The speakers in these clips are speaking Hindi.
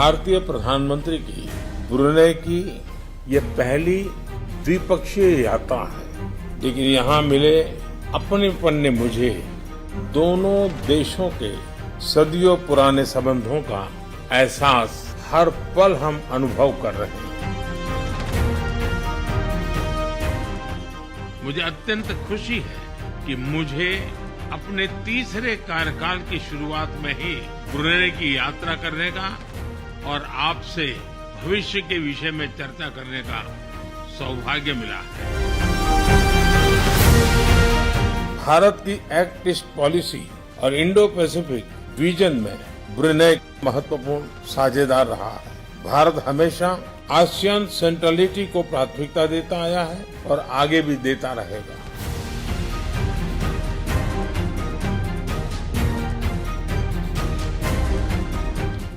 भारतीय प्रधानमंत्री की ब्रुनेई की ये पहली द्विपक्षीय यात्रा है, लेकिन यहाँ मिले अपनेपन ने मुझे दोनों देशों के सदियों पुराने संबंधों का एहसास हर पल हम अनुभव कर रहे हैं। मुझे अत्यंत खुशी है कि मुझे अपने तीसरे कार्यकाल की शुरुआत में ही ब्रुनेई की यात्रा करने का और आपसे भविष्य के विषय में चर्चा करने का सौभाग्य मिला है। भारत की एक्ट ईस्ट पॉलिसी और इंडो पैसिफिक विजन में ब्रुनेई महत्वपूर्ण साझेदार रहा है। भारत हमेशा आसियान सेंट्रलिटी को प्राथमिकता देता आया है और आगे भी देता रहेगा।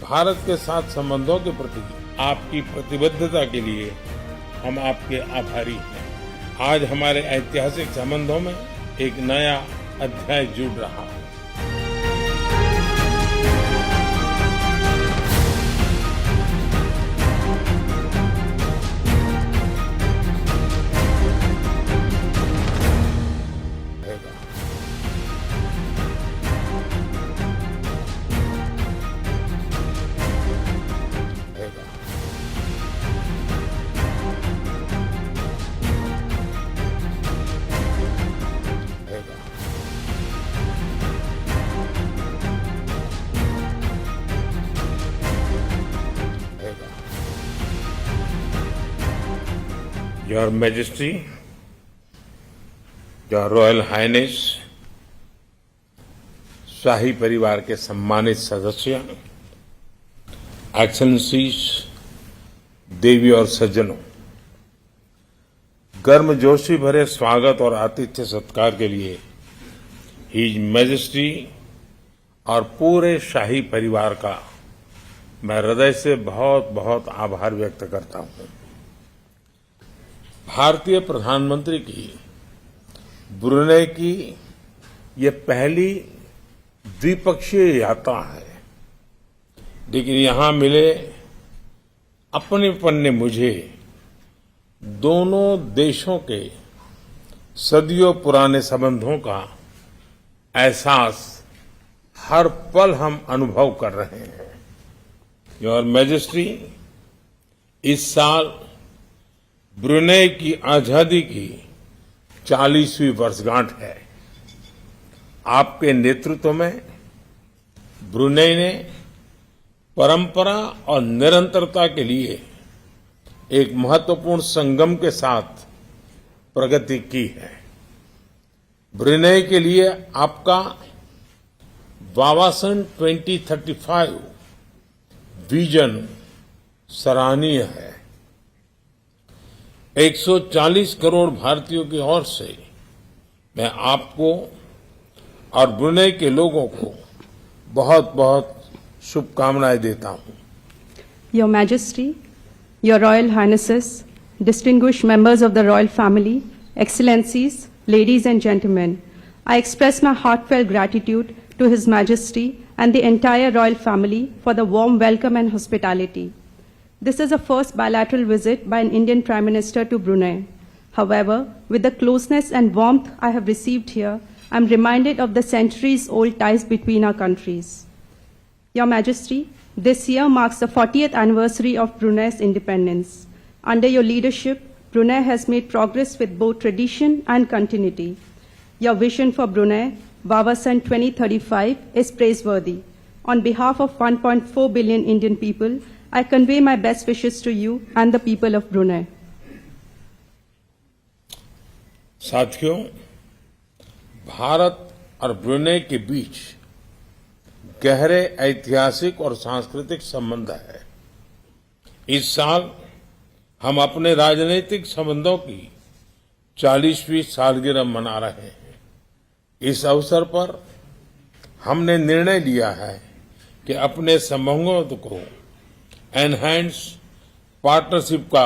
भारत के साथ संबंधों के प्रति आपकी प्रतिबद्धता के लिए हम आपके आभारी हैं। आज हमारे ऐतिहासिक संबंधों में एक नया अध्याय जुड़ रहा है। Your Majesty, Your Royal Highness, शाही परिवार के सम्मानित सदस्य, एक्सेलेंसीज, देवी और सज्जनों, गर्मजोशी भरे स्वागत और आतिथ्य सत्कार के लिए हिज मैजेस्टी और पूरे शाही परिवार का मैं हृदय से बहुत बहुत आभार व्यक्त करता हूं। भारतीय प्रधानमंत्री की ब्रुनेई की ये पहली द्विपक्षीय यात्रा है, लेकिन यहाँ मिले अपनेपन ने मुझे दोनों देशों के सदियों पुराने संबंधों का एहसास हर पल हम अनुभव कर रहे हैं। योर मैजेस्टी, इस साल ब्रुनेई की आजादी की 40वीं वर्षगांठ है। आपके नेतृत्व में ब्रुनेई ने परंपरा और निरंतरता के लिए एक महत्वपूर्ण संगम के साथ प्रगति की है। ब्रुनेई के लिए आपका वावासन 2035 विजन सराहनीय है। 140 करोड़ भारतीयों की ओर से मैं आपको और ब्रुनेई के लोगों को बहुत बहुत शुभकामनाएं देता हूं। Your Majesty, Your Royal Highnesses, distinguished members of the royal family, Excellencies, ladies and gentlemen, I express my heartfelt gratitude to His Majesty and the entire royal family for the warm welcome and hospitality. This is the first bilateral visit by an Indian Prime Minister to Brunei. However, with the closeness and warmth I have received here, I am reminded of the centuries-old ties between our countries. Your Majesty, this year marks the 40th anniversary of Brunei's independence. Under your leadership, Brunei has made progress with both tradition and continuity. Your vision for Brunei, Wawasan 2035, is praiseworthy. On behalf of 1.4 billion Indian people, I convey my best wishes to you and the people of Brunei. साथियों, भारत और ब्रुनेई के बीच गहरे ऐतिहासिक और सांस्कृतिक संबंध है। इस साल हम अपने राजनीतिक संबंधों की 40वीं सालगिरह मना रहे हैं। इस अवसर पर हमने निर्णय लिया है कि अपने संबंधों को एनहांस पार्टनरशिप का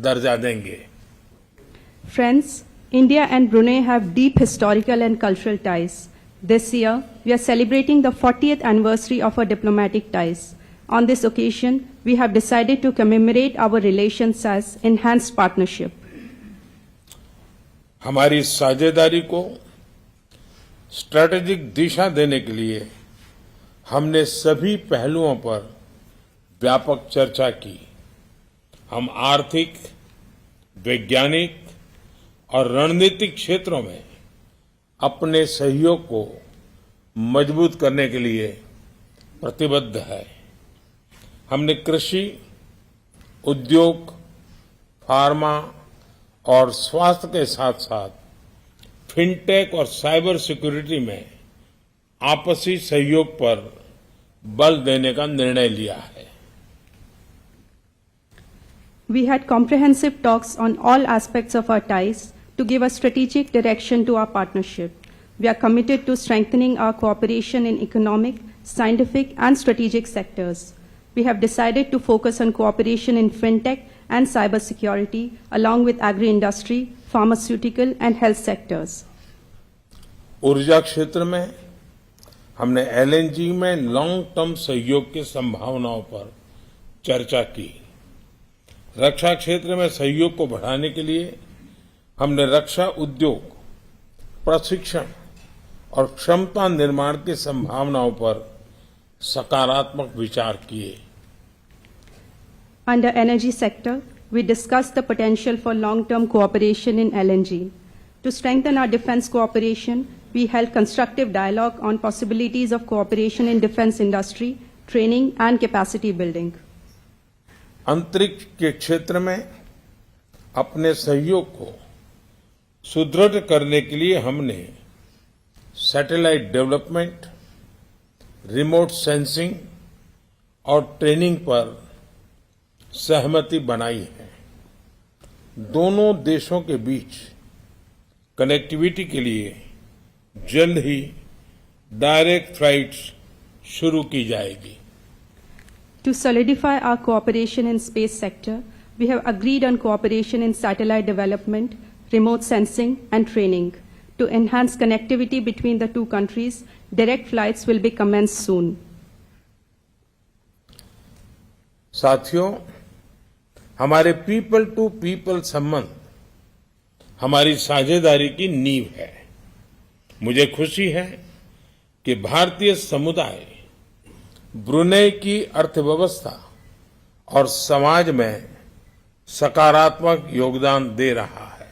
दर्जा देंगे। Friends, India and Brunei have deep historical and cultural ties. This year, we are celebrating the 40th anniversary of our diplomatic ties. On this occasion, we have decided to commemorate our relations as enhanced partnership. हमारी साझेदारी को स्ट्रैटेजिक दिशा देने के लिए हमने सभी पहलुओं पर व्यापक चर्चा की। हम आर्थिक, वैज्ञानिक और रणनीतिक क्षेत्रों में अपने सहयोग को मजबूत करने के लिए प्रतिबद्ध है। हमने कृषि, उद्योग, फार्मा और स्वास्थ्य के साथ साथ फिनटेक और साइबर सिक्योरिटी में आपसी सहयोग पर बल देने का निर्णय लिया है। We had comprehensive talks on all aspects of our ties to give a strategic direction to our partnership. We are committed to strengthening our cooperation in economic, scientific, and strategic sectors. We have decided to focus on cooperation in fintech and cybersecurity, along with agri-industry, pharmaceutical, and health sectors. ऊर्जा क्षेत्र में हमने एलएनजी में लॉन्ग टर्म सहयोग की संभावनाओं पर चर्चा की। रक्षा क्षेत्र में सहयोग को बढ़ाने के लिए हमने रक्षा उद्योग, प्रशिक्षण और क्षमता निर्माण की संभावनाओं पर सकारात्मक विचार किए। Under energy sector, we discussed the potential for long-term cooperation in LNG. To strengthen our defense cooperation, we held constructive dialogue on possibilities of cooperation in defense industry, training, and capacity building. अंतरिक्ष के क्षेत्र में अपने सहयोग को सुदृढ़ करने के लिए हमने सैटेलाइट डेवलपमेंट, रिमोट सेंसिंग और ट्रेनिंग पर सहमति बनाई है। दोनों देशों के बीच कनेक्टिविटी के लिए जल्द ही डायरेक्ट फ्लाइट्स शुरू की जाएगी। To solidify our cooperation in space sector, we have agreed on cooperation in satellite development, remote sensing, and training. To enhance connectivity between the two countries, direct flights will be commenced soon. साथियों, हमारे पीपल टू पीपल संबंध हमारी साझेदारी की नींव है। मुझे खुशी है कि भारतीय समुदाय ब्रुनेई की अर्थव्यवस्था और समाज में सकारात्मक योगदान दे रहा है।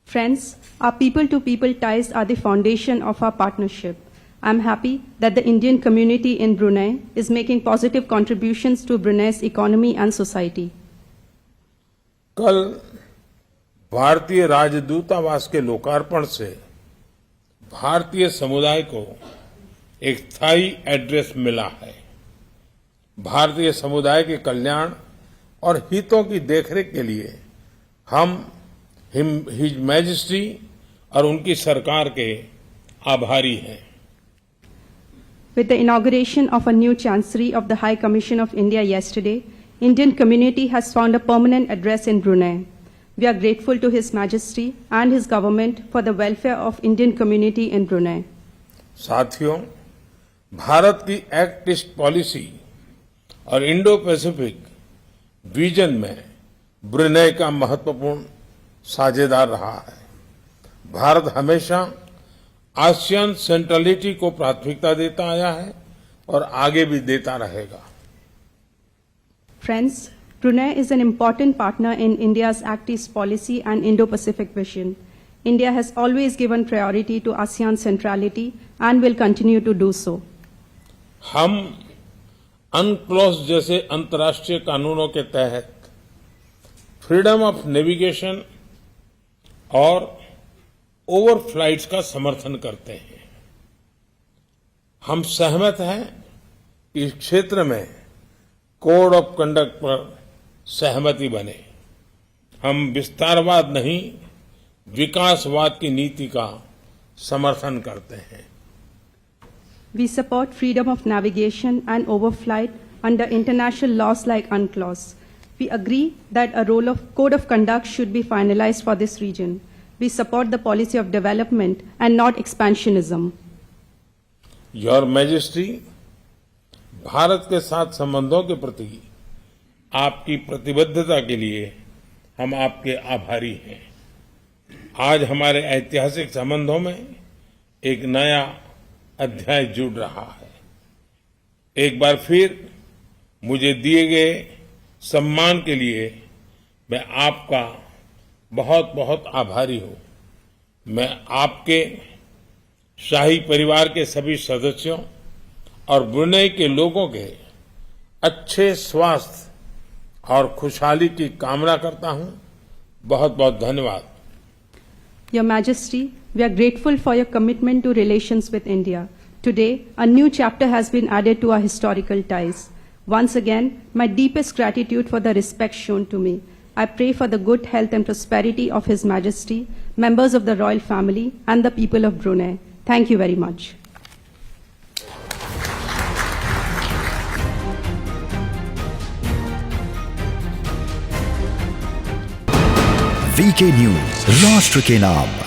Friends, our people-to-people ties are the foundation of our partnership. I am happy that the Indian community in Brunei is making positive contributions to Brunei's economy and society. कल भारतीय राजदूतावास के लोकार्पण से भारतीय समुदाय को एक स्थायी एड्रेस मिला है। भारतीय समुदाय के कल्याण और हितों की देखरेख के लिए हम हिज मैजेस्टी और उनकी सरकार के आभारी हैं। With the inauguration of a new Chancery of the High Commission of India yesterday, Indian community has found a permanent address in Brunei. We are grateful to His Majesty and his government for the welfare of Indian community in Brunei. साथियों, भारत की एक्ट ईस्ट पॉलिसी और इंडो पैसिफिक विजन में ब्रुनेई का महत्वपूर्ण साझेदार रहा है। भारत हमेशा आसियान सेंट्रलिटी को प्राथमिकता देता आया है और आगे भी देता रहेगा। Friends, Brunei is an important partner in India's Act East policy and Indo-Pacific vision. India has always given priority to ASEAN centrality and will continue to do so. हम अनक्लॉस जैसे अंतर्राष्ट्रीय कानूनों के तहत फ्रीडम ऑफ नेविगेशन और ओवरफ्लाइट्स का समर्थन करते हैं। हम सहमत हैं कि इस क्षेत्र में कोड ऑफ कंडक्ट पर सहमति बने। हम विस्तारवाद नहीं, विकासवाद की नीति का समर्थन करते हैं। We support freedom of navigation and overflight under international laws like UNCLOS. We agree that a code of conduct should be finalized for this region. We support the policy of development and not expansionism. Your Majesty, Bharat के साथ संबंधों के प्रति आपकी प्रतिबद्धता के लिए हम आपके आभारी हैं। आज हमारे ऐतिहासिक संबंधों में एक नया अध्याय जुड़ रहा है। एक बार फिर मुझे दिए गए सम्मान के लिए मैं आपका बहुत बहुत आभारी हूं। मैं आपके शाही परिवार के सभी सदस्यों और ब्रुनेई के लोगों के अच्छे स्वास्थ्य और खुशहाली की कामना करता हूं। बहुत बहुत धन्यवाद। Your Majesty, we are grateful for your commitment to relations with India. Today, a new chapter has been added to our historical ties. Once again, my deepest gratitude for the respect shown to me. I pray for the good health and prosperity of His Majesty, members of the royal family, and the people of Brunei. Thank you very much. VK news, राष्ट्र के नाम।